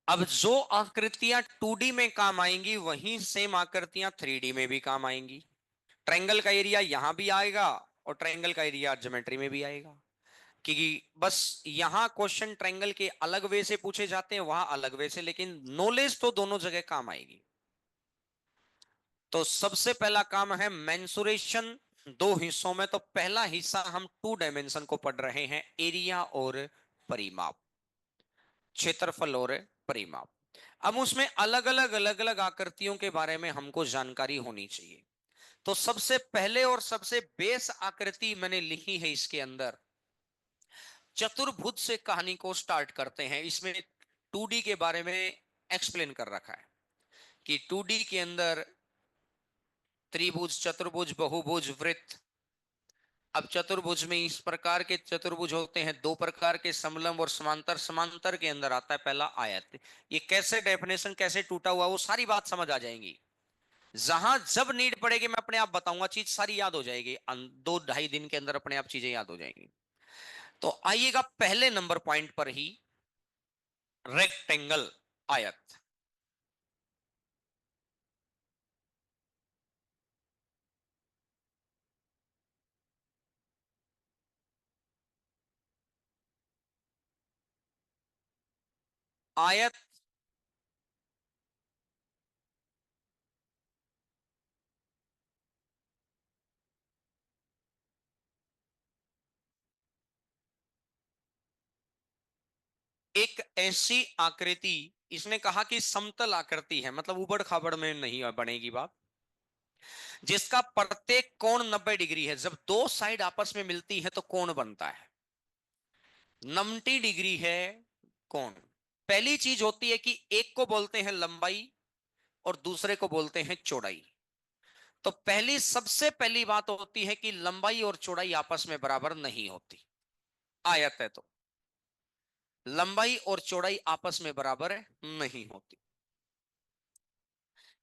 अब जो आकृतियां 2D में काम आएंगी वही सेम आकृतियां 3D में भी काम आएंगी। ट्रायंगल का एरिया यहां भी आएगा और ट्रायंगल का एरिया ज्योमेट्री में भी आएगा। क्योंकि बस यहां क्वेश्चन ट्रायंगल के अलग वे से पूछे जाते हैं, वहां अलग वे से, लेकिन नॉलेज तो दोनों जगह काम आएगी। तो सबसे पहला काम है मेंसुरेशन। दो हिस्सों में, तो पहला हिस्सा हम 2 डायमेंशन को पढ़ रहे हैं, एरिया और परिमाप, क्षेत्रफल और परिमाप। अब उसमें अलग अलग आकृतियों के बारे में हमको जानकारी होनी चाहिए। तो सबसे पहले और सबसे बेस आकृति मैंने लिखी है इसके अंदर, चतुर्भुज से कहानी को स्टार्ट करते हैं। इसमें 2D के बारे में एक्सप्लेन कर रखा है कि 2D के अंदर त्रिभुज, चतुर्भुज, बहुभुज, वृत्त। अब चतुर्भुज में इस प्रकार के चतुर्भुज होते हैं, दो प्रकार के, समलंब और समांतर। समांतर के अंदर आता है पहला आयत। ये कैसे डेफिनेशन, कैसे टूटा हुआ, वो सारी बात समझ आ जाएंगी। जहां जब नीड पड़ेगी मैं अपने आप बताऊंगा, चीज सारी याद हो जाएगी, 2 ढाई दिन के अंदर अपने आप चीजें याद हो जाएंगी। तो आइएगा पहले नंबर पॉइंट पर ही, रेक्टेंगल, आयत। आयत एक ऐसी आकृति, इसने कहा कि समतल आकृति है, मतलब उबड़ खाबड़ में नहीं बनेगी बात, जिसका प्रत्येक कोण 90 डिग्री है। जब दो साइड आपस में मिलती है तो कोण बनता है 90 डिग्री है कोण। पहली चीज होती है कि एक को बोलते हैं लंबाई और दूसरे को बोलते हैं चौड़ाई। तो पहली, सबसे पहली बात होती है कि लंबाई और चौड़ाई आपस में बराबर नहीं होती। आयत है तो लंबाई और चौड़ाई आपस में बराबर नहीं होती।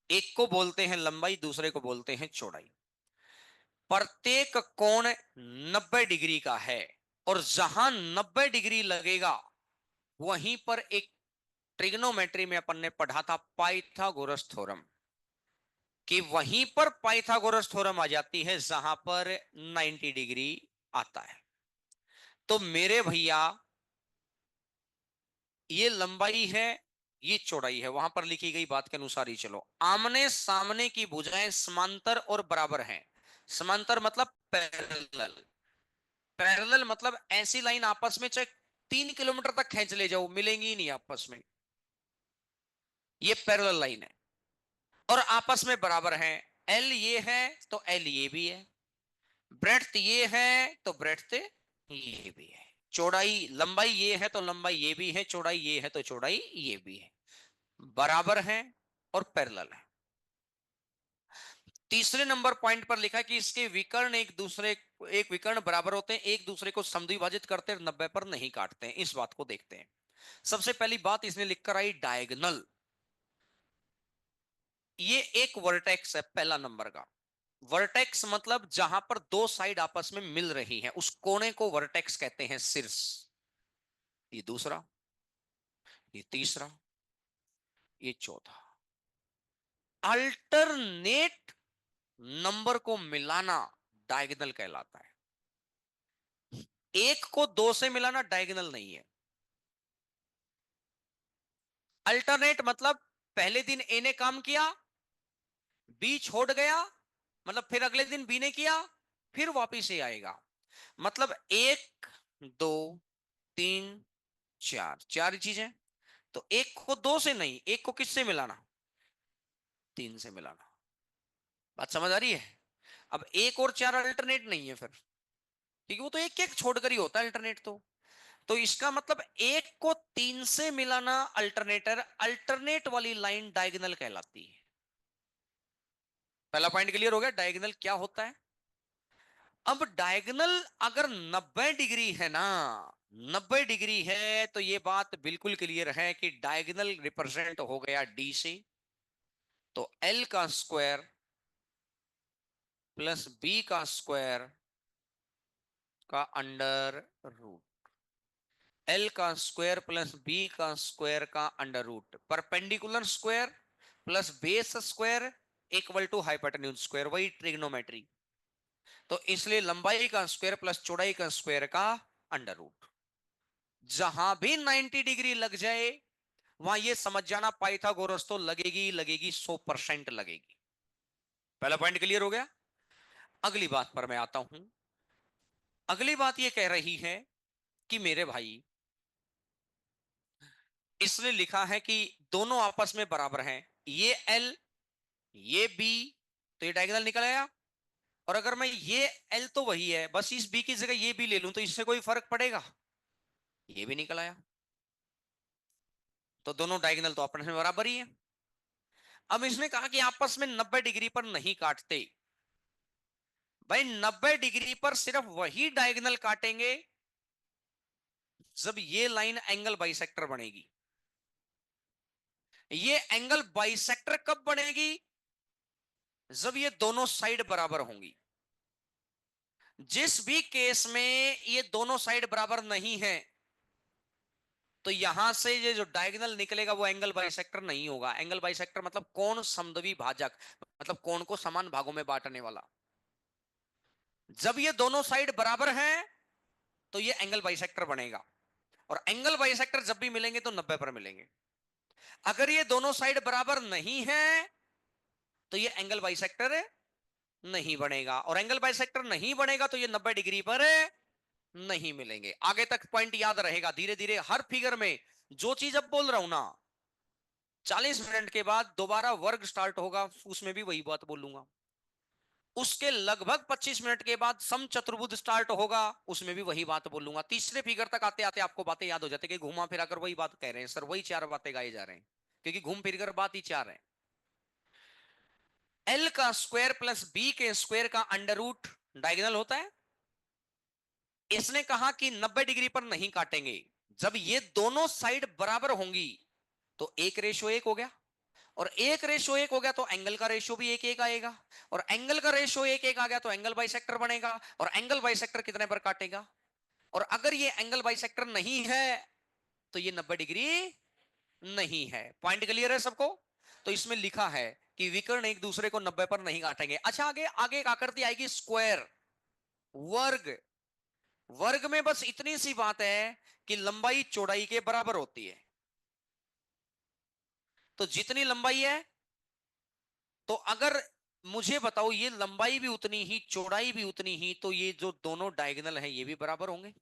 एक को बोलते हैं लंबाई, दूसरे को बोलते हैं चौड़ाई। प्रत्येक कोण 90 डिग्री का है, और जहां 90 डिग्री लगेगा वहीं पर एक, ट्रिग्नोमेट्री में अपन ने पढ़ा था पाइथागोरस थ्योरम, कि वहीं पर पाइथागोरस थ्योरम आ जाती है जहां पर 90 डिग्री आता है। तो मेरे भैया, ये लंबाई है, ये चौड़ाई है, वहां पर लिखी गई बात के अनुसार ही चलो। आमने सामने की भुजाएं समांतर और बराबर हैं। समांतर मतलब पैरेलल। पैरेलल मतलब ऐसी लाइन आपस में चाहे 3 किलोमीटर तक खींच ले जाओ, मिलेंगी ही नहीं आपस में। ये पैरेलल लाइन है और आपस में बराबर है। एल ये है तो एल ये भी है, ब्रेड्थ ये है तो ब्रेड्थ ये भी है, चौड़ाई, लंबाई ये है तो लंबाई ये भी है, चौड़ाई ये है तो चौड़ाई ये भी है, बराबर है और पैरेलल है। तीसरे नंबर पॉइंट पर लिखा कि इसके विकर्ण एक दूसरे, एक विकर्ण बराबर होते हैं, एक दूसरे को समद्विभाजित करते हैं, 90 पर नहीं काटते हैं। इस बात को देखते हैं। सबसे पहली बात इसने लिखकर आई डायगोनल। ये एक वर्टेक्स है पहला नंबर का। वर्टेक्स मतलब जहां पर दो साइड आपस में मिल रही हैं, उस कोने को वर्टेक्स कहते हैं, शीर्ष। ये दूसरा, ये तीसरा, ये चौथा। अल्टरनेट नंबर को मिलाना डायगोनल कहलाता है। एक को दो से मिलाना डायगोनल नहीं है। अल्टरनेट मतलब पहले दिन ए ने काम किया, बी छोड़ गया, मतलब फिर अगले दिन बी ने किया, फिर वापिस ए आएगा। मतलब एक, दो, तीन, चार, चार चीजें। तो एक को दो से नहीं, एक को किससे मिलाना, तीन से मिलाना। बात समझ आ रही है? अब एक और चार अल्टरनेट नहीं है फिर, क्योंकि वो तो एक एक छोड़कर ही होता है अल्टरनेट। तो इसका मतलब एक को तीन से मिलाना अल्टरनेटर, अल्टरनेट वाली लाइन डायगोनल कहलाती है। पहला पॉइंट क्लियर हो गया, डायगोनल क्या होता है। अब डायगोनल अगर 90 डिग्री है ना, 90 डिग्री है तो ये बात बिल्कुल क्लियर है कि डायगोनल रिप्रेजेंट हो गया डी से। तो एल का स्क्वायर प्लस बी का स्क्वायर का अंडर रूट। एल का स्क्वायर प्लस बी का स्क्वायर का under root, perpendicular square plus base square equal to hypotenuse square, वही ट्रिग्नोमेट्री। तो इसलिए लंबाई का स्क्वायर प्लस चौड़ाई का स्क्वायर का अंडर रूट। जहां भी 90 डिग्री लग जाए वहां ये समझ जाना पाइथागोरस तो लगेगी लगेगी, 100% लगेगी। पहला पॉइंट क्लियर हो गया। अगली बात पर मैं आता हूं। अगली बात ये कह रही है कि मेरे भाई, इसने लिखा है कि दोनों आपस में बराबर हैं, ये एल ये बी, तो ये डायगोनल निकल आया। और अगर मैं ये एल तो वही है, बस इस बी की जगह ये बी ले लूं तो इससे कोई फर्क पड़ेगा, ये भी निकल आया। तो दोनों डायगोनल तो आपस में बराबर ही है। अब इसने कहा कि आपस में 90 डिग्री पर नहीं काटते। भाई 90 डिग्री पर सिर्फ वही डायगोनल काटेंगे जब ये लाइन एंगल बाइसेक्टर बनेगी। ये एंगल बाइसेक्टर कब बनेगी? जब ये दोनों साइड बराबर होंगी। जिस भी केस में ये दोनों साइड बराबर नहीं है तो यहां से ये जो डायगोनल निकलेगा वो एंगल बाइसेक्टर नहीं होगा। एंगल बाइसेक्टर मतलब कोण समद्वि भाजक, मतलब कोण को समान भागों में बांटने वाला। जब ये दोनों साइड बराबर हैं तो ये एंगल बाइसेक्टर बनेगा। और एंगल बाइसेक्टर जब भी मिलेंगे तो 90 पर मिलेंगे। अगर ये दोनों साइड बराबर नहीं है तो ये एंगल बाइसेक्टर नहीं बनेगा। और एंगल बाइसेक्टर नहीं बनेगा तो ये 90 डिग्री पर नहीं मिलेंगे। आगे तक पॉइंट याद रहेगा। धीरे धीरे हर फिगर में जो चीज अब बोल रहा हूं ना, 40 मिनट के बाद दोबारा वर्ग स्टार्ट होगा, उसमें भी वही बात बोलूंगा। उसके लगभग 25 मिनट के बाद सम चतुर्भुज स्टार्ट होगा, उसमें भी वही बात बोलूंगा। तीसरे फिगर तक आते आते आपको बातें याद हो जाती है कि घुमा फिरा कर वही बात कह रहे हैं सर, वही चार बातें गाए जा रहे हैं, क्योंकि घूम फिर कर बात ही चार है। एल का स्क्वायर प्लस बी के स्क्वायर का अंडर रूट डायगोनल होता है। इसने कहा कि 90 डिग्री पर नहीं काटेंगे। जब ये दोनों साइड बराबर होंगी तो एक रेशो एक हो गया। और एक रेशो एक हो गया तो एंगल का रेशो भी एक एक आएगा। और एंगल का रेशो एक एक आ गया तो एंगल बाइसेक्टर बनेगा। और एंगल बाइसेक्टर कितने पर काटेगा? और अगर ये एंगल बाइसेक्टर नहीं है तो ये 90 डिग्री नहीं है। पॉइंट क्लियर है सबको? तो इसमें लिखा है कि विकर्ण एक दूसरे को 90 पर नहीं काटेंगे। अच्छा, आगे आगे एक आकृति आएगी स्क्वायर, वर्ग। वर्ग में बस इतनी सी बात है कि लंबाई चौड़ाई के बराबर होती है। तो जितनी लंबाई है, तो अगर मुझे बताओ ये लंबाई भी उतनी ही चौड़ाई भी उतनी ही, तो ये जो दोनों डायगोनल है ये भी बराबर होंगे।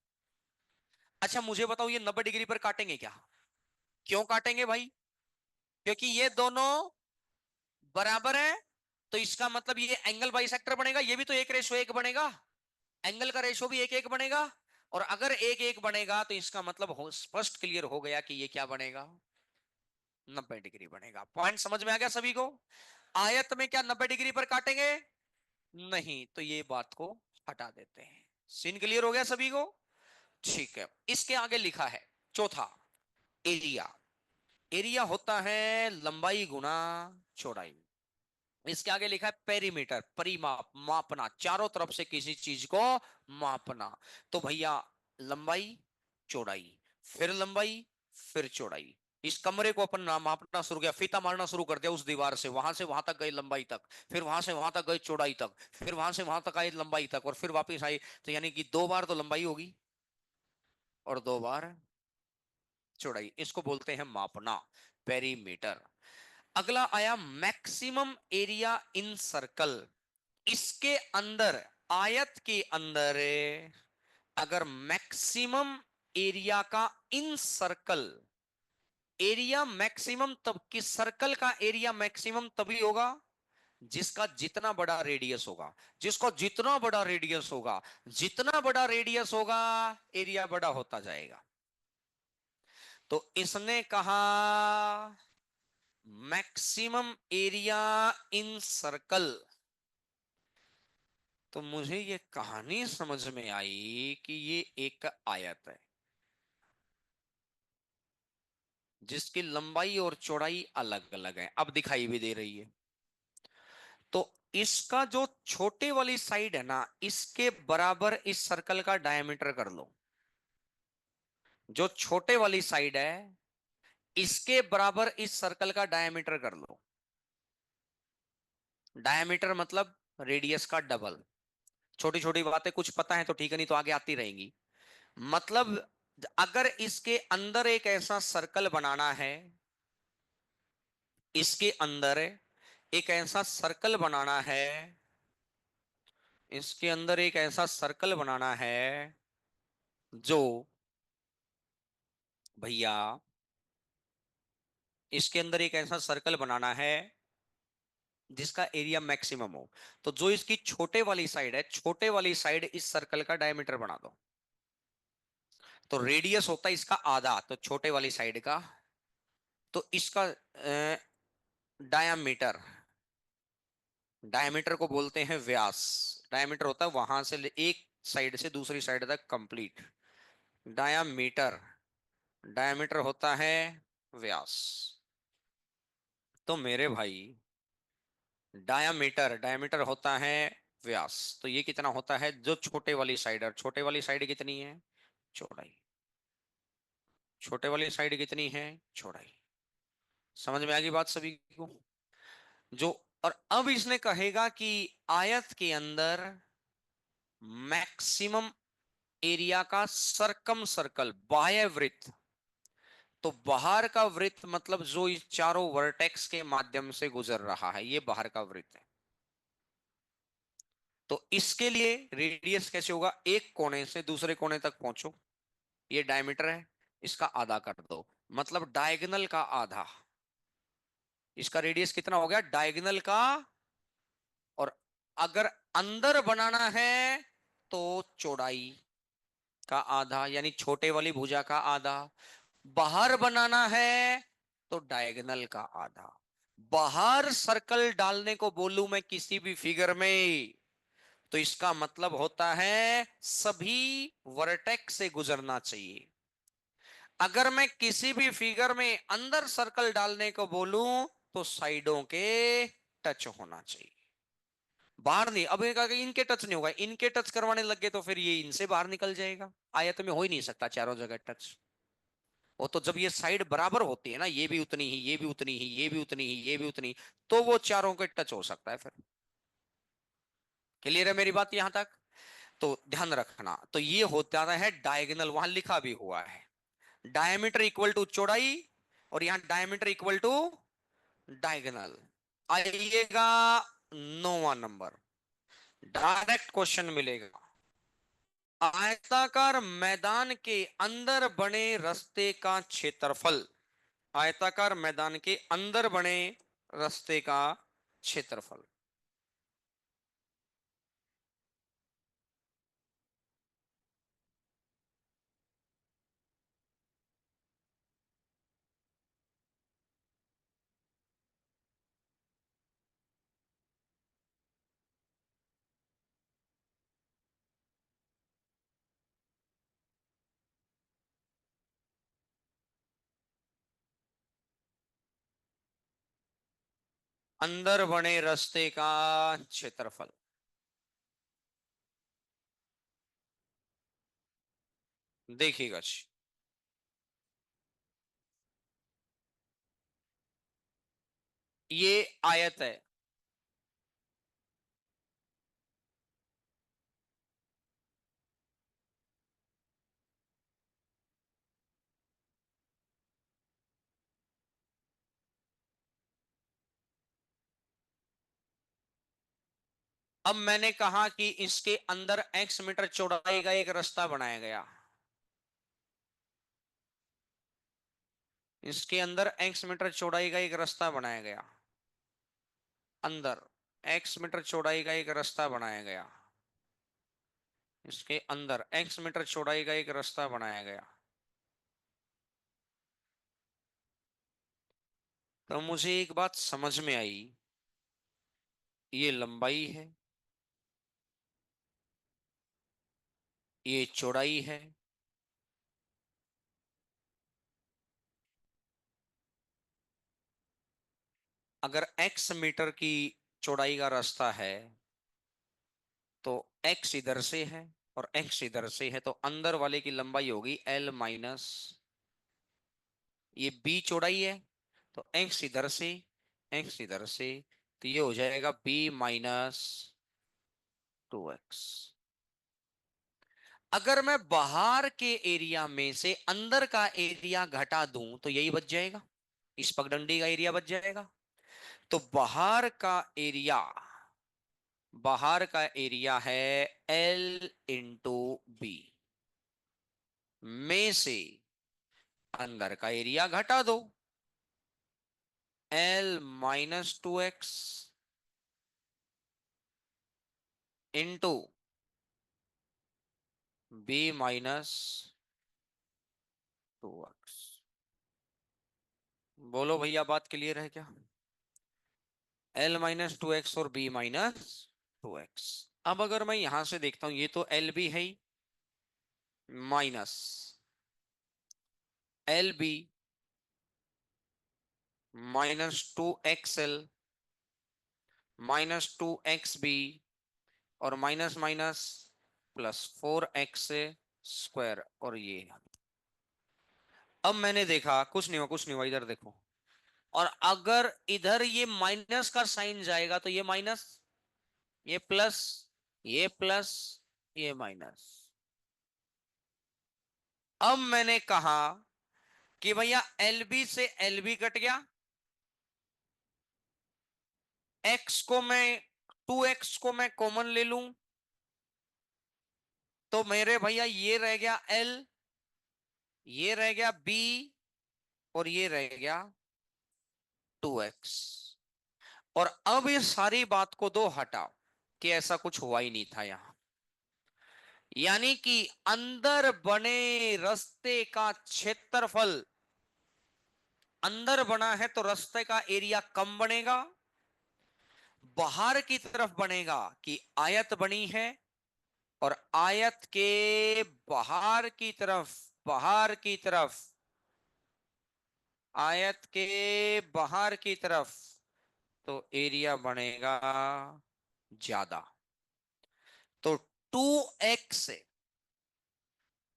अच्छा मुझे बताओ ये 90 डिग्री पर काटेंगे क्या? क्यों काटेंगे भाई? क्योंकि ये दोनों बराबर है। तो इसका मतलब ये एंगल बाइसेक्टर बनेगा, ये भी तो एक रेशो एक बनेगा। एंगल का रेशो भी एक एक बनेगा। और अगर एक एक बनेगा तो इसका मतलब स्पष्ट क्लियर हो गया कि ये क्या बनेगा, 90 डिग्री बनेगा। पॉइंट समझ में आ गया सभी को? आयत में क्या 90 डिग्री पर काटेंगे? नहीं, तो ये बात को हटा देते हैं। सीन क्लियर हो गया सभी को? ठीक है। इसके आगे लिखा है चौथा, एरिया। एरिया होता है लंबाई गुना चौड़ाई। इसके आगे लिखा है पेरीमीटर, परिमाप, मापना, चारों तरफ से किसी चीज को मापना। तो भैया लंबाई चौड़ाई, फिर लंबाई, फिर चौड़ाई। इस कमरे को अपन मापना शुरू किया, फीता मारना शुरू कर दिया उस दीवार से, वहां से वहां तक गई लंबाई तक, फिर वहां से वहां तक गई चौड़ाई तक, फिर वहां से वहां तक आई लंबाई तक, और फिर वापस आई। तो यानी कि 2 बार तो लंबाई होगी और 2 बार चौड़ाई। इसको बोलते हैं मापना, पेरीमीटर। अगला आया मैक्सिमम एरिया इन सर्कल। इसके अंदर, आयत के अंदर, अगर मैक्सिमम एरिया का इन सर्कल, एरिया मैक्सिमम तब, किस सर्कल का एरिया मैक्सिमम तभी होगा जिसका जितना बड़ा रेडियस होगा। जिसको जितना बड़ा रेडियस होगा, जितना बड़ा रेडियस होगा एरिया बड़ा होता जाएगा। तो इसने कहा मैक्सिमम एरिया इन सर्कल। तो मुझे ये कहानी समझ में आई कि ये एक आयत है जिसकी लंबाई और चौड़ाई अलग अलग है, अब दिखाई भी दे रही है। तो इसका जो छोटे वाली साइड है ना, इसके बराबर इस सर्कल का डायमीटर कर लो। जो छोटे वाली साइड है इसके बराबर इस सर्कल का डायमीटर कर लो। डायमीटर मतलब रेडियस का डबल। छोटी छोटी बातें कुछ पता है तो ठीक है, नहीं तो आगे आती रहेंगी। मतलब अगर इसके अंदर एक ऐसा सर्कल बनाना है, इसके अंदर एक ऐसा सर्कल बनाना है, इसके अंदर एक ऐसा सर्कल बनाना है जो, भैया इसके अंदर एक ऐसा सर्कल बनाना है जिसका एरिया मैक्सिमम हो। तो जो इसकी छोटे वाली साइड है, छोटे वाली साइड इस सर्कल का डायमीटर बना दो। तो रेडियस होता है इसका आधा, तो छोटे वाली साइड का, तो इसका डायामीटर, डायमीटर को बोलते हैं व्यास। डायमीटर होता है वहां से एक साइड से दूसरी साइड तक कंप्लीट। डायामीटर, डायमीटर होता है व्यास। तो मेरे भाई डायामीटर, डायमीटर होता है व्यास, तो ये कितना होता है जो छोटे वाली साइड है, छोटे वाली साइड कितनी है, चौड़ाई। छोटे वाली साइड कितनी है, चौड़ाई। समझ में आ गई बात सभी को? जो, और अब इसने कहेगा कि आयत के अंदर मैक्सिमम एरिया का सरकम सर्कल, बाह्य वृत्त। तो बाहर का वृत्त मतलब जो इस चारों वर्टेक्स के माध्यम से गुजर रहा है, ये बाहर का वृत्त है। तो इसके लिए रेडियस कैसे होगा, एक कोने से दूसरे कोने तक पहुंचो, ये डायमीटर है, इसका आधा कर दो, मतलब डायगोनल का आधा। इसका रेडियस कितना हो गया, डायगोनल का। और अगर अंदर बनाना है तो चौड़ाई का आधा, यानी छोटे वाली भुजा का आधा। बाहर बनाना है तो डायगोनल का आधा। बाहर सर्कल डालने को बोलूं मैं किसी भी फिगर में, तो इसका मतलब होता है सभी वर्टेक्स से गुजरना चाहिए। अगर मैं किसी भी फिगर में अंदर सर्कल डालने को बोलूं तो साइडों के टच होना चाहिए, बाहर नहीं। अब इनके टच नहीं होगा, इनके टच करवाने लगे तो फिर ये इनसे बाहर निकल जाएगा। आयत में हो ही नहीं सकता चारों जगह टच। वो तो जब ये साइड बराबर होती है ना, ये भी उतनी ही, ये भी उतनी ही, ये भी उतनी ही, ये भी उतनी, तो वो चारों के टच हो सकता है फिर। क्लियर है मेरी बात यहां तक? तो ध्यान रखना, तो ये होता है डायगोनल, वहां लिखा भी हुआ है डायमीटर इक्वल टू चौड़ाई, और यहां डायमीटर इक्वल टू डायगोनल। आइएगा 9वां नंबर, डायरेक्ट क्वेश्चन मिलेगा। आयताकार मैदान के अंदर बने रास्ते का क्षेत्रफल, आयताकार मैदान के अंदर बने रास्ते का क्षेत्रफल। अंदर बने रास्ते का क्षेत्रफल, देखिएगा जी। ये आयत है, अब मैंने कहा कि इसके अंदर x मीटर चौड़ाई का एक रास्ता बनाया गया, इसके अंदर x मीटर चौड़ाई का एक रास्ता बनाया गया, अंदर x मीटर चौड़ाई का एक रास्ता बनाया गया, इसके अंदर x मीटर चौड़ाई का एक रास्ता बनाया गया। तो मुझे एक बात समझ में आई, ये लंबाई है, ये चौड़ाई है। अगर x मीटर की चौड़ाई का रास्ता है तो x इधर से है और x इधर से है, तो अंदर वाले की लंबाई होगी l माइनस, ये b चौड़ाई है, तो x इधर से, x इधर से, तो ये हो जाएगा b माइनस 2x। अगर मैं बाहर के एरिया में से अंदर का एरिया घटा दूं तो यही बच जाएगा, इस पगडंडी का एरिया बच जाएगा। तो बाहर का एरिया है L इंटू बी, में से अंदर का एरिया घटा दो, L minus 2x into B minus 2x। बोलो भैया, बात क्लियर है क्या? L माइनस 2x और b माइनस 2x। अब अगर मैं यहां से देखता हूं, ये तो एल बी है ही, minus L B minus 2xl minus 2xb और minus minus plus 4x square. और ये अब मैंने देखा कुछ नहीं हुआ, कुछ नहीं हुआ, इधर देखो। और अगर इधर ये माइनस का साइन जाएगा तो ये माइनस, ये प्लस, ये प्लस, ये माइनस। अब मैंने कहा कि भैया एलबी से एलबी कट गया, एक्स को मैं 2x को मैं कॉमन ले लूं तो मेरे भैया ये रह गया L, ये रह गया B और ये रह गया 2x। और अब इस सारी बात को दो हटाओ कि ऐसा कुछ हुआ ही नहीं था यहां, यानी कि अंदर बने रास्ते का क्षेत्रफल, अंदर बना है तो रास्ते का एरिया कम बनेगा, बाहर की तरफ बनेगा कि आयत बनी है और आयत के बाहर की तरफ, बाहर की तरफ, आयत के बाहर की तरफ तो एरिया बनेगा ज्यादा। तो 2x से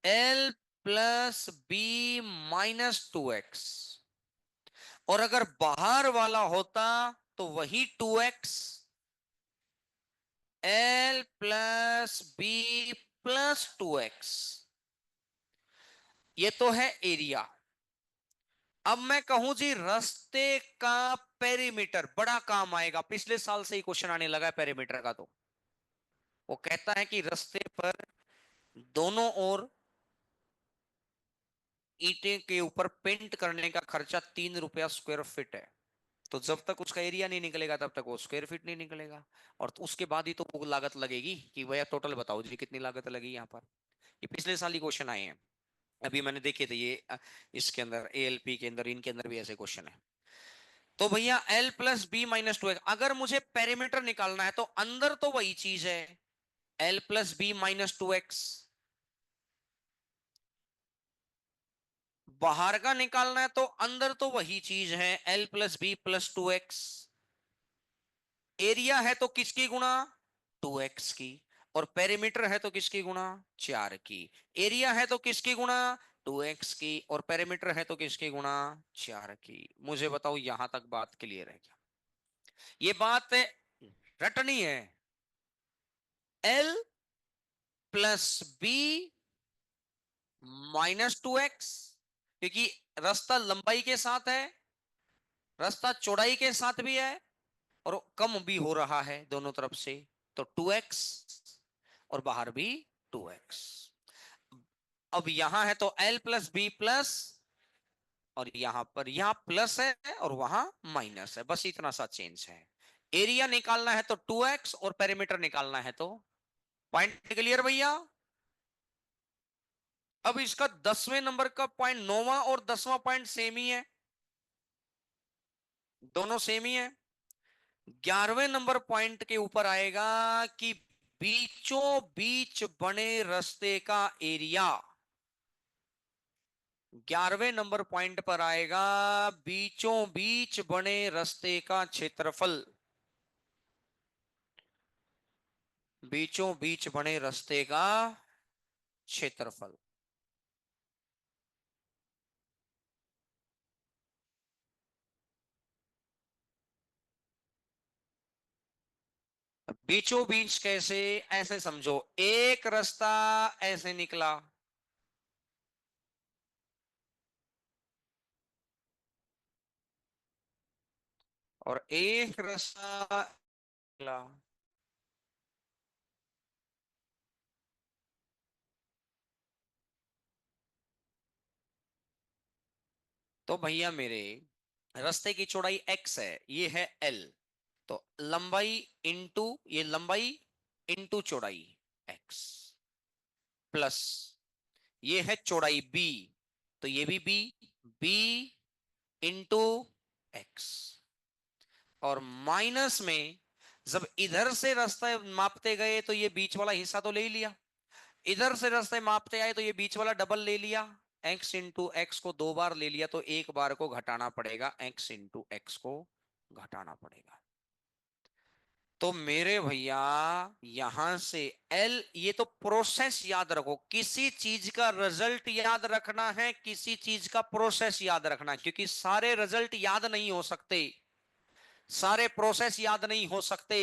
L plus B minus 2x, और अगर बाहर वाला होता तो वही 2x L plus B plus 2x। ये तो है एरिया। अब मैं कहूं जी रास्ते का पेरीमीटर बड़ा काम आएगा, पिछले साल से ही क्वेश्चन आने लगा है पेरीमीटर का। तो वो कहता है कि रास्ते पर दोनों ओर ईंटे के ऊपर पेंट करने का खर्चा 3 रुपया स्क्वायर फीट है। तो जब तक उसका एरिया नहीं निकलेगा तब तक वो स्क्वायर फीट नहीं निकलेगा, और तो उसके बाद ही तो वो लागत लगेगी कि भैया टोटल बताओ जी कितनी लागत लगी यहाँ पर। ये पिछले साल ही क्वेश्चन आए हैं, अभी मैंने देखे थे ये इसके अंदर एएलपी के अंदर, इनके अंदर भी ऐसे क्वेश्चन है। तो भैया L plus B minus 2x, अगर मुझे पेरीमीटर निकालना है तो अंदर तो वही चीज है L plus B minus 2x, बाहर का निकालना है तो अंदर तो वही चीज है L plus B plus 2x। Area है तो किसकी गुणा, 2x की, और पेरीमीटर है तो किसकी गुणा, 4 की। एरिया है तो किसकी गुणा, 2x की, और पेरीमीटर है तो किसकी गुणा, 4 की। मुझे बताओ यहां तक बात क्लियर है क्या? ये बात रटनी है। L plus B minus 2x, क्योंकि रास्ता लंबाई के साथ है, रास्ता चौड़ाई के साथ भी है, और कम भी हो रहा है दोनों तरफ से, तो 2x, और बाहर भी 2x। अब यहां है तो L प्लस बी प्लस, और यहां पर यहां प्लस है और वहां माइनस है, बस इतना सा चेंज है। एरिया निकालना है तो 2x और पेरीमीटर निकालना है तो, पॉइंट क्लियर भैया? अब इसका 10वें नंबर का पॉइंट, 9वां और 10वां पॉइंट सेम ही है, दोनों सेम ही है। 11वें नंबर पॉइंट के ऊपर आएगा कि बीचों बीच बने रास्ते का एरिया, 11वें नंबर पॉइंट पर आएगा बीचों बीच बने रास्ते का क्षेत्रफल, बीचों बीच बने रास्ते का क्षेत्रफल। बीचों बीच कैसे? ऐसे समझो, एक रास्ता ऐसे निकला, और एक रास्ता निकला। तो भैया मेरे, रास्ते की चौड़ाई x है, ये है l। तो लंबाई इंटू ये लंबाई इंटू चौड़ाई x, प्लस ये है चौड़ाई b, तो ये भी b इंटू x, और माइनस में जब इधर से रास्ता मापते गए तो ये बीच वाला हिस्सा तो ले ही लिया, इधर से रास्ते मापते आए तो ये बीच वाला डबल ले लिया। x इंटू एक्स को दो बार ले लिया तो एक बार को घटाना पड़ेगा, x इंटू एक्स को घटाना पड़ेगा। तो मेरे भैया यहां से L, ये तो प्रोसेस याद रखो, किसी चीज का रिजल्ट याद रखना है, किसी चीज का प्रोसेस याद रखना है, क्योंकि सारे रिजल्ट याद नहीं हो सकते, सारे प्रोसेस याद नहीं हो सकते।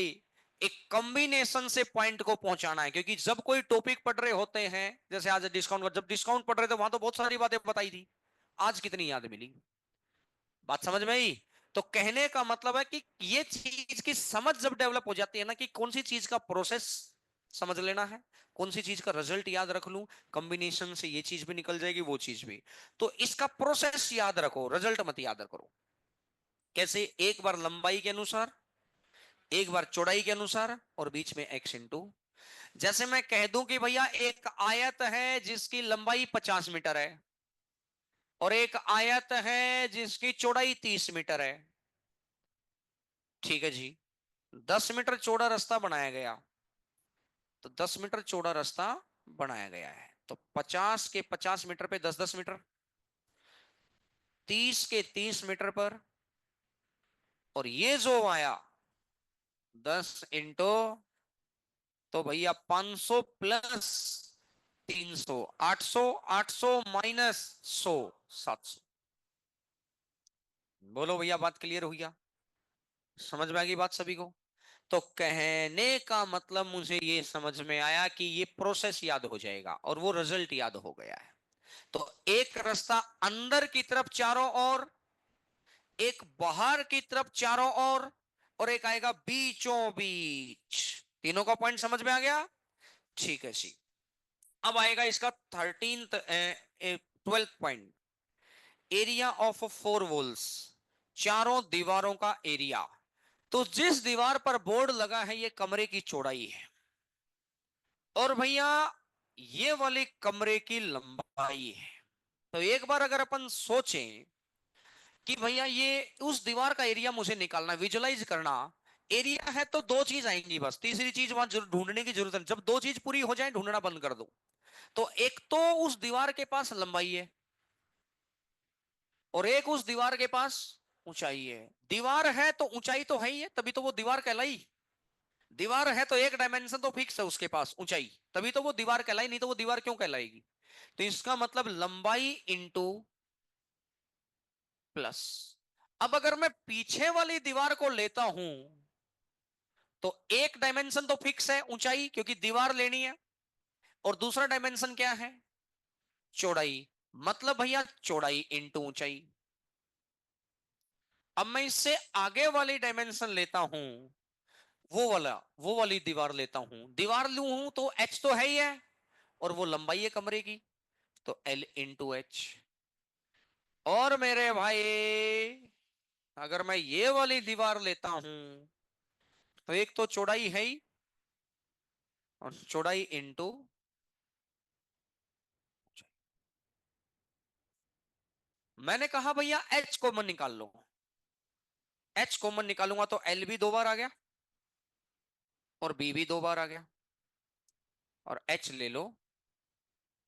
एक कॉम्बिनेशन से पॉइंट को पहुंचाना है, क्योंकि जब कोई टॉपिक पढ़ रहे होते हैं, जैसे आज डिस्काउंट का, जब डिस्काउंट पढ़ रहे थे वहां तो बहुत सारी बातें बताई थी, आज कितनी याद मिली? बात समझ में आई? तो कहने का मतलब है कि ये चीज की समझ जब डेवलप हो जाती है ना, कि कौन सी चीज का प्रोसेस समझ लेना है, कौन सी चीज का रिजल्ट याद रख लूं, कॉम्बिनेशन से ये चीज भी निकल जाएगी, वो चीज भी। तो इसका प्रोसेस याद रखो, रिजल्ट मत याद करो। कैसे? एक बार लंबाई के अनुसार, एक बार चौड़ाई के अनुसार, और बीच में एक्स इंटू। जैसे मैं कह दूं कि भैया एक आयत है जिसकी लंबाई 50 मीटर है, और एक आयत है जिसकी चौड़ाई 30 मीटर है। ठीक है जी, 10 मीटर चौड़ा रास्ता बनाया गया, तो 10 मीटर चौड़ा रास्ता बनाया गया है, तो 50 के 50 मीटर पे 10 10 मीटर, 30 के 30 मीटर पर, और ये जो आया 10 इंटू, तो भैया 500 प्लस 300, 800, 800 माइनस 100, 700। बोलो भैया, बात क्लियर हो गया? समझ में आ गई बात सभी को? तो कहने का मतलब मुझे ये समझ में आया कि ये प्रोसेस याद हो जाएगा और वो रिजल्ट याद हो गया है। तो एक रास्ता अंदर की तरफ चारों ओर, एक बाहर की तरफ चारों ओर, और एक आएगा बीचों बीच। तीनों का पॉइंट समझ में आ गया? ठीक है जी। अब आएगा इसका 12th point, area of four walls, चारों दीवारों का एरिया। तो जिस दीवार पर बोर्ड लगा है ये कमरे की चौड़ाई है, और भैया ये वाले कमरे की लंबाई है। तो एक बार अगर अपन सोचें कि भैया ये उस दीवार का एरिया मुझे निकालना, विजुलाइज करना, एरिया है तो दो चीज आएंगी बस, तीसरी चीज वहां ढूंढने की जरूरत नहीं, जब दो चीज पूरी हो जाए ढूंढना बंद कर दो। तो एक तो उस दीवार के पास लंबाई है, और एक उस दीवार के पास ऊंचाई है। दीवार है तो ऊंचाई तो है ही है, तभी तो वो दीवार कहलाई। दीवार है तो एक डायमेंशन तो फिक्स है उसके पास, ऊंचाई, तभी तो वो दीवार कहलाई, नहीं तो वो दीवार क्यों कहलाएगी? तो इसका मतलब लंबाई इंटू प्लस। अब अगर मैं पीछे वाली दीवार को लेता हूं, तो एक डायमेंशन तो फिक्स है, ऊंचाई, क्योंकि दीवार लेनी है, और दूसरा डायमेंशन क्या है? चौड़ाई। मतलब भैया चौड़ाई इंटू ऊंचाई। अब मैं इससे आगे वाली डायमेंशन लेता हूं, वो वाली दीवार लेता हूं, दीवार लू हूं तो एच तो है ही है, और वो लंबाई है कमरे की, तो एल इंटू एच। और मेरे भाई अगर मैं ये वाली दीवार लेता हूं, तो एक तो चौड़ाई है ही, और चौड़ाई इंटू, मैंने कहा भैया एच कॉमन निकाल लो, एच कॉमन निकालूंगा तो एल भी दो बार आ गया, और बी भी दो बार आ गया, और एच ले लो,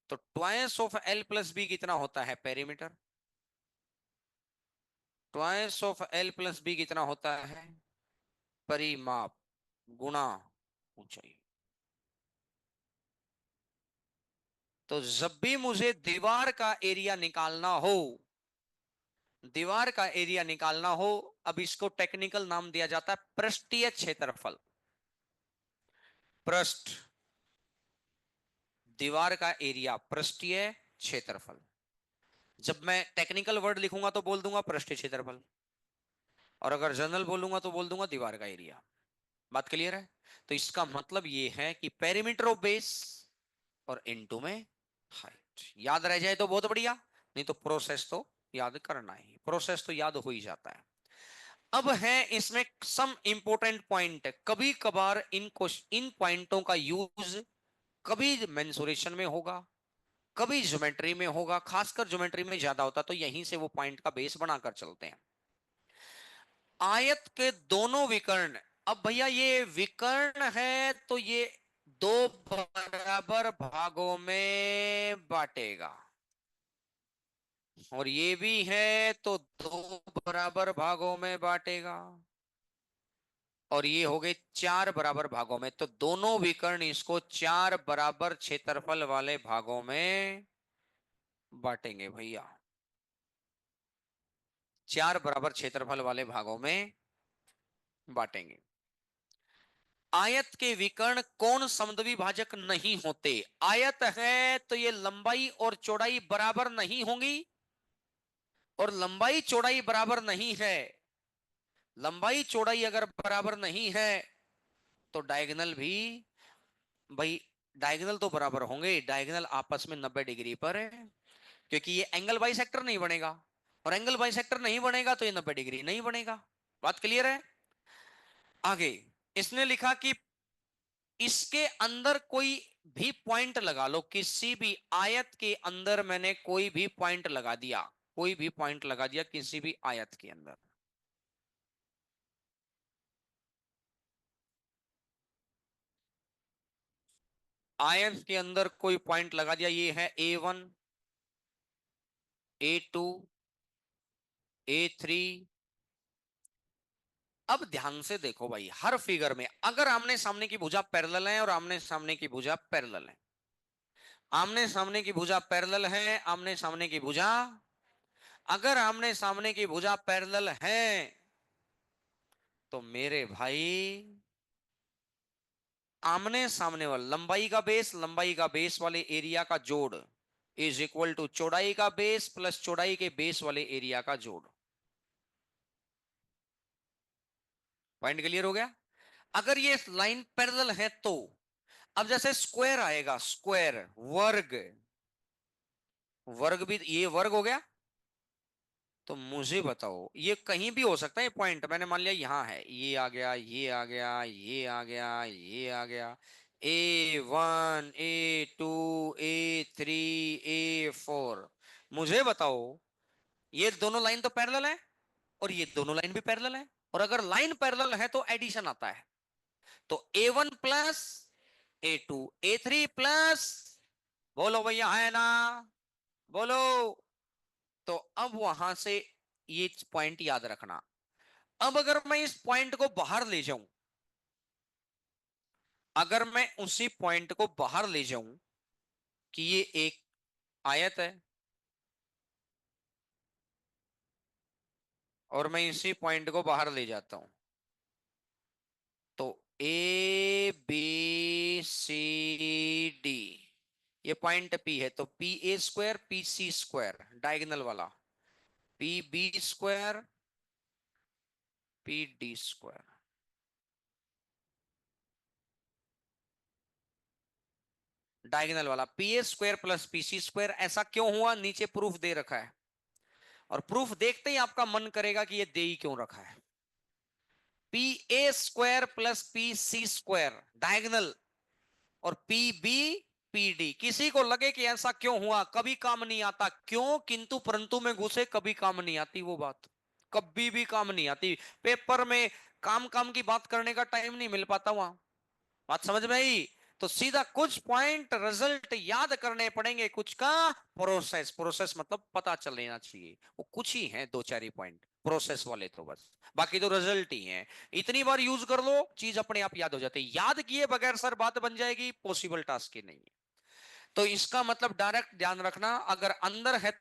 तो twice of L plus B कितना होता है? Perimeter. Twice of L plus B कितना होता है? परिमाप गुणा ऊंचाई। तो जब भी मुझे दीवार का एरिया निकालना हो, दीवार का एरिया निकालना हो, अब इसको टेक्निकल नाम दिया जाता है पृष्ठीय क्षेत्रफल। पृष्ठ, दीवार का एरिया, पृष्ठीय क्षेत्रफल। जब मैं टेक्निकल वर्ड लिखूंगा तो बोल दूंगा पृष्ठीय क्षेत्रफल, और अगर जनरल बोलूंगा तो बोल दूंगा दीवार का एरिया। बात क्लियर है? तो इसका मतलब ये है कि पेरीमीटर ऑफ बेस और इनटू में हाइट। याद रह जाए तो बहुत बढ़िया, नहीं तो प्रोसेस तो याद करना ही, प्रोसेस तो याद हो ही जाता है। अब है इसमें सम इंपोर्टेंट पॉइंट। कभी कभार इन पॉइंटों का यूज कभी मेंसुरेशन में होगा, कभी ज्योमेट्री में होगा, खासकर ज्योमेट्री में ज्यादा होता, तो यहीं से वो पॉइंट का बेस बनाकर चलते हैं। आयत के दोनों विकर्ण, अब भैया ये विकर्ण है तो ये दो बराबर भागों में बांटेगा, और ये भी है तो दो बराबर भागों में बांटेगा, और ये हो गए चार बराबर भागों में। तो दोनों विकर्ण इसको चार बराबर क्षेत्रफल वाले भागों में बांटेंगे भैया, चार बराबर क्षेत्रफल वाले भागों में बांटेंगे। आयत के विकर्ण कोण समद्विभाजक नहीं होते। आयत है तो ये लंबाई और चौड़ाई बराबर नहीं होंगी, और लंबाई चौड़ाई बराबर नहीं है, लंबाई चौड़ाई अगर बराबर नहीं है तो डायगोनल भी, भाई डायगोनल तो बराबर होंगे, डायगोनल आपस में 90 डिग्री पर है, क्योंकि ये एंगल बाइसेक्टर नहीं बनेगा, और एंगल बाइसेक्टर नहीं बनेगा तो ये 90 डिग्री नहीं बनेगा। बात क्लियर है? आगे इसने लिखा कि इसके अंदर कोई भी पॉइंट लगा लो, किसी भी आयत के अंदर मैंने कोई भी पॉइंट लगा दिया, कोई भी पॉइंट लगा दिया किसी भी आयत के अंदर, आयत के अंदर कोई पॉइंट लगा दिया, ये है A1, A2, A3। अब ध्यान से देखो भाई, हर फिगर में अगर आमने सामने की भुजा पैरेलल है और आमने सामने की भुजा पैरेलल है, आमने सामने की भुजा पैरेलल है, आमने सामने की भुजा, अगर आमने सामने की भुजा पैरेलल है तो मेरे भाई आमने सामने वाला लंबाई का बेस वाले एरिया का जोड़ इज इक्वल टू चौड़ाई का बेस प्लस चौड़ाई के बेस वाले एरिया का जोड़। पॉइंट क्लियर हो गया? अगर ये लाइन पैरेलल है तो अब जैसे स्क्वायर आएगा, स्क्वायर, वर्ग, वर्ग भी ये वर्ग हो गया, तो मुझे बताओ ये कहीं भी हो सकता है, ये पॉइंट मैंने मान लिया यहां है, ये आ गया, ये आ गया, ये आ गया, ये आ गया, A1, A2, A3, A4। मुझे बताओ ये दोनों लाइन तो पैरेलल है, और ये दोनों लाइन भी पैरेलल है, और अगर लाइन पैरेलल है तो एडिशन आता है, तो A1 plus A2, A3 plus, बोलो भैया है ना, बोलो। तो अब वहां से ये पॉइंट याद रखना। अब अगर मैं इस पॉइंट को बाहर ले जाऊं, अगर मैं उसी पॉइंट को बाहर ले जाऊं कि ये एक आयत है, और मैं इसी पॉइंट को बाहर ले जाता हूं, तो ABCD, ये पॉइंट P है, तो PA² PC² डायगोनल वाला, PB² PD²। डायगोनल वाला PA² प्लस PC²। ऐसा क्यों हुआ, नीचे प्रूफ दे रखा है, और प्रूफ देखते ही आपका मन करेगा कि ये दे ही क्यों रखा है। PA² प्लस PC² डायगोनल, और PB PD, किसी को लगे कि ऐसा क्यों हुआ, कभी काम नहीं आता, क्यों किंतु परंतु में घुसे कभी काम नहीं आती वो बात, कभी भी काम नहीं आती। पेपर में काम काम की बात करने का टाइम नहीं मिल पाता वहां। बात समझ में आई? तो सीधा कुछ पॉइंट रिजल्ट याद करने पड़ेंगे, कुछ का प्रोसेस, प्रोसेस मतलब पता चल लेना चाहिए, वो कुछ ही है, दो चार ही पॉइंट प्रोसेस वाले, तो बस बाकी तो रिजल्ट ही है। इतनी बार यूज कर लो चीज अपने आप याद हो जाती है, याद किए बगैर सर बात बन जाएगी, पॉसिबल टास्क ही नहीं है। तो इसका मतलब डायरेक्ट ध्यान रखना, अगर अंदर है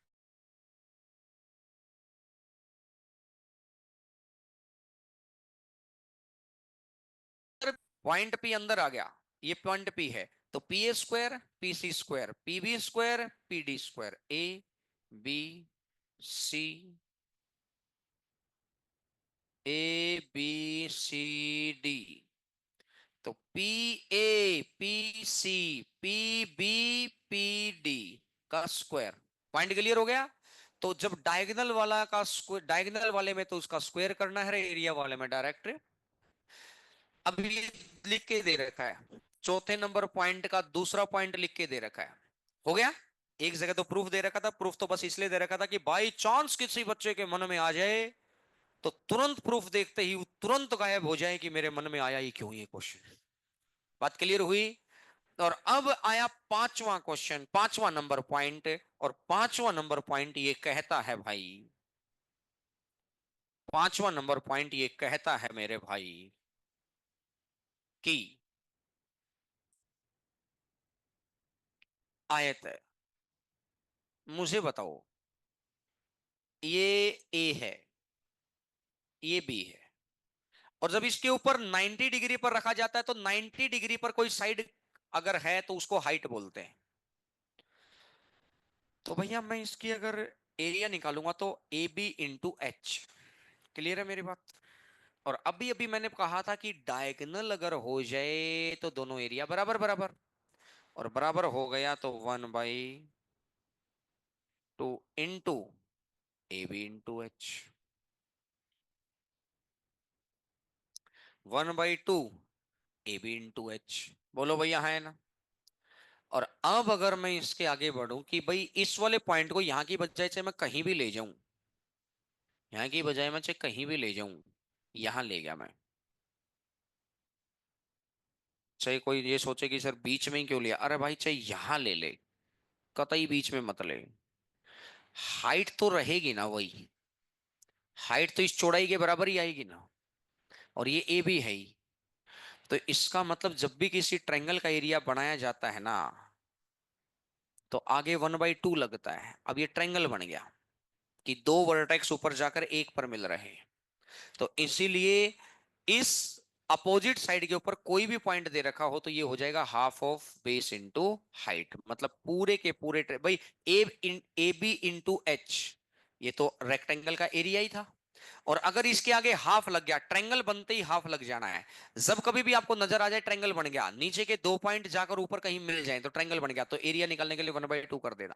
पॉइंट पी अंदर आ गया, ये पॉइंट पी है, तो P A square P C square P B square P D square, A B C, D, तो P A P C P B P D का स्क्वायर। पॉइंट क्लियर हो गया। तो जब डायगोनल वाला का स्क्वायर, डायगोनल वाले में तो उसका स्क्वायर करना है, एरिया वाले में डायरेक्ट। अब ये लिख के दे रखा है, चौथे नंबर पॉइंट का दूसरा पॉइंट लिख के दे रखा है। हो गया। एक जगह तो प्रूफ दे रखा था, प्रूफ तो बस इसलिए दे रखा था कि बाई चांस किसी बच्चे के मन में आ जाए तो तुरंत प्रूफ देखते ही तुरंत गायब हो जाए कि मेरे मन में आया ही क्यों ये क्वेश्चन। बात क्लियर हुई। और अब आया पांचवा क्वेश्चन, पांचवा नंबर पॉइंट। और पांचवा नंबर पॉइंट ये कहता है भाई, पांचवा नंबर पॉइंट ये कहता है मेरे भाई कि आयत है, मुझे बताओ ये ए है, ये बी है, और जब इसके ऊपर 90 डिग्री पर रखा जाता है तो 90 डिग्री पर कोई साइड अगर है तो उसको हाइट बोलते हैं। तो भैया मैं इसकी अगर एरिया निकालूंगा तो A B into H. Clear है मेरी बात। और अभी अभी मैंने कहा था कि डायगोनल अगर हो जाए तो दोनों एरिया बराबर बराबर, और बराबर हो गया तो 1/2 into A B into H, 1/2 A B into H. बोलो भैया है ना। और अब अगर मैं इसके आगे बढ़ूं कि भाई इस वाले पॉइंट को यहां की बजाय चाहे मैं कहीं भी ले जाऊं, यहां की बजाय मैं चाहे कहीं भी ले जाऊं, यहां ले गया मैं, चाहे कोई ये सोचे कि सर बीच में ही क्यों लिया, अरे भाई चाहे यहां ले ले, कतई बीच में मत ले, हाइट तो रहेगी ना वही, हाइट तो इस चौड़ाई के बराबर ही आएगी ना, और ये ए भी है ही। तो इसका मतलब जब भी किसी ट्रायंगल का एरिया बनाया जाता है ना, तो आगे 1/2 लगता है। अब ये ट्रायंगल बन गया कि दो वर्टेक्स ऊपर जाकर एक पर मिल रहे हैं, तो इसीलिए इस अपोजिट साइड के ऊपर कोई भी पॉइंट दे रखा हो तो ये हो जाएगा half of base into height, मतलब पूरे के पूरे भाई ए बी इंटू एच, ये तो रेक्टेंगल का एरिया ही था। और अगर इसके आगे हाफ लग गया, ट्रायंगल बनते ही हाफ लग जाना है। जब कभी भी आपको नजर आ जाए ट्रायंगल बन गया, नीचे के दो पॉइंट जाकर ऊपर कहीं मिल जाए तो ट्रायंगल बन गया, तो एरिया निकालने के लिए 1/2 कर देना।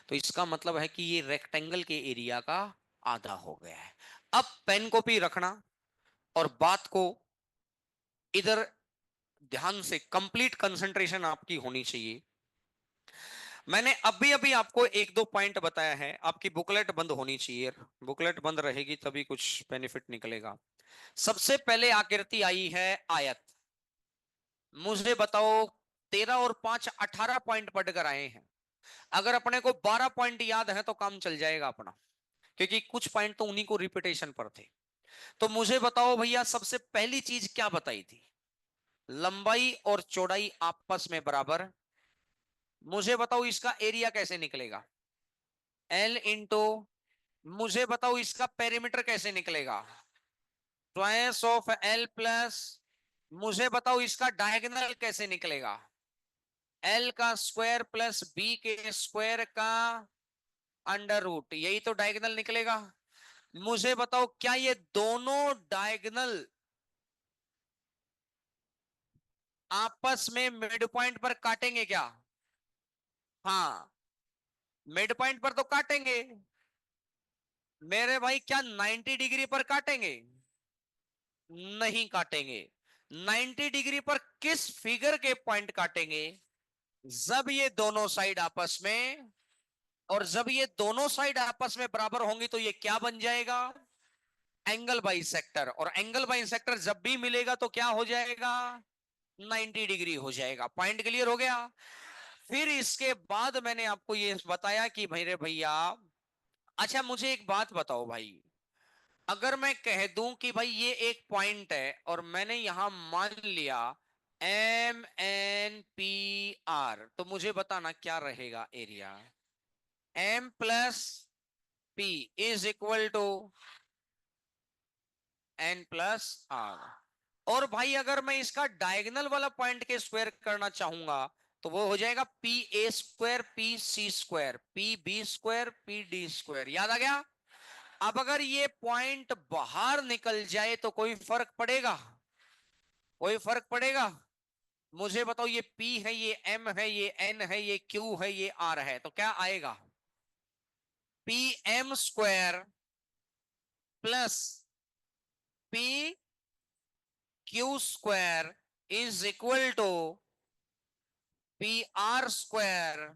तो इसका मतलब है कि ये रेक्टेंगल के एरिया का आधा हो गया है। अब पेन कॉपी रखना और बात को इधर ध्यान से, कंप्लीट कंसंट्रेशन आपकी होनी चाहिए। मैंने अभी अभी आपको एक दो पॉइंट बताया है, आपकी बुकलेट बंद होनी चाहिए, बुकलेट बंद रहेगी तभी कुछ बेनिफिट निकलेगा। सबसे पहले आकृति आई है आयत। मुझे बताओ 13 और 5 18 पॉइंट पढ़कर आए हैं। अगर अपने को 12 पॉइंट याद है तो काम चल जाएगा अपना, क्योंकि कुछ पॉइंट तो उन्हीं को रिपीटेशन पर थे। तो मुझे बताओ भैया सबसे पहली चीज क्या बताई थी, लंबाई और चौड़ाई आपस में बराबर। मुझे बताओ इसका एरिया कैसे निकलेगा, एल इंटू, मुझे बताओ इसका पेरीमीटर कैसे निकलेगा, ट्वाइस ऑफ एल प्लस, मुझे बताओ इसका डायगोनल कैसे निकलेगा, एल का स्क्वायर प्लस बी के स्क्वायर का अंडर रूट, यही तो डायगोनल निकलेगा। मुझे बताओ क्या ये दोनों डायगोनल आपस में मिड पॉइंट पर काटेंगे क्या। हाँ, मिड पॉइंट पर तो काटेंगे मेरे भाई, क्या 90 डिग्री पर काटेंगे, नहीं काटेंगे। 90 डिग्री पर किस फिगर के पॉइंट काटेंगे, जब ये दोनों साइड आपस में, और जब ये दोनों साइड आपस में बराबर होंगी तो ये क्या बन जाएगा, एंगल बाइसेक्टर। और एंगल बाइसेक्टर जब भी मिलेगा तो क्या हो जाएगा, 90 डिग्री हो जाएगा। पॉइंट क्लियर हो गया। फिर इसके बाद मैंने आपको ये बताया कि मेरे भैया, अच्छा मुझे एक बात बताओ भाई, अगर मैं कह दूं कि भाई ये एक पॉइंट है और मैंने यहां मान लिया MNPR, तो मुझे बताना क्या रहेगा area. M+P is equal to N+R। और भाई अगर मैं इसका डायगोनल वाला पॉइंट के स्क्वायर करना चाहूंगा तो वो हो जाएगा PA² PC², PB² PD²। याद आ गया। अब अगर ये पॉइंट बाहर निकल जाए तो कोई फर्क पड़ेगा? कोई फर्क पड़ेगा? मुझे बताओ, ये P है, ये M है, ये N है, ये Q है, ये R है, तो क्या आएगा? PM² plus PQ² is equal to PR²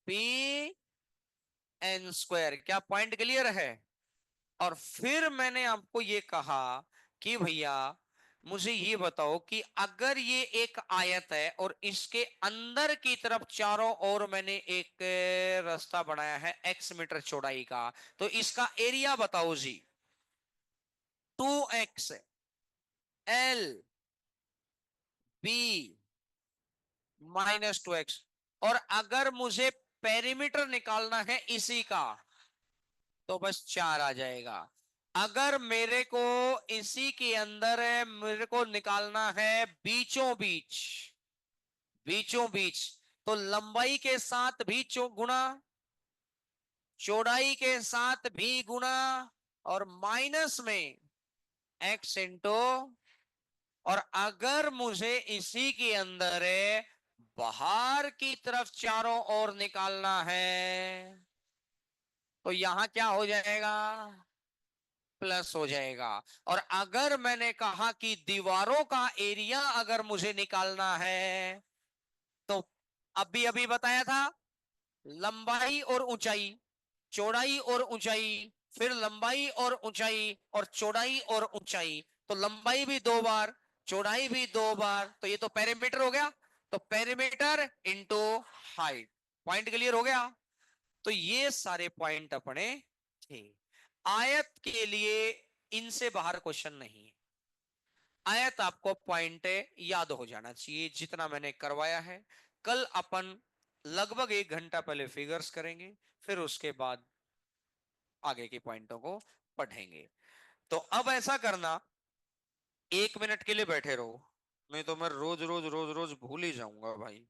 PN²। क्या पॉइंट क्लियर है? और फिर मैंने आपको ये कहा कि भैया मुझे ये बताओ कि अगर ये एक आयत है और इसके अंदर की तरफ चारों ओर मैंने एक रास्ता बनाया है x मीटर चौड़ाई का, तो इसका एरिया बताओ जी। 2x L B-2x। और अगर मुझे पेरीमीटर निकालना है इसी का तो बस 4 आ जाएगा। अगर मेरे को इसी के अंदर है, मेरे को निकालना है बीचों बीच, बीचों बीच, तो लंबाई के साथ भी गुणा, चौड़ाई के साथ भी गुणा, और माइनस में x इंटू। और अगर मुझे इसी के अंदर है बाहर की तरफ चारों ओर निकालना है तो यहां क्या हो जाएगा? प्लस हो जाएगा। और अगर मैंने कहा कि दीवारों का एरिया अगर मुझे निकालना है तो अभी अभी बताया था, लंबाई और ऊंचाई, चौड़ाई और ऊंचाई, फिर लंबाई और ऊंचाई और चौड़ाई और ऊंचाई। तो लंबाई भी 2 बार, चौड़ाई भी 2 बार, तो ये तो पेरीमीटर हो गया। तो perimeter into height. Point clear हो गया। तो ये सारे पॉइंट अपने थे। आयत के लिए इनसे बाहर क्वेश्चन नहीं है। आयत आपको पॉइंट याद हो जाना चाहिए जितना मैंने करवाया है। कल अपन लगभग 1 घंटा पहले फिगर्स करेंगे, फिर उसके बाद आगे के पॉइंटों को पढ़ेंगे। तो अब ऐसा करना, 1 मिनट के लिए बैठे रहो, नहीं तो मैं रोज रोज रोज रोज भूल ही जाऊंगा भाई।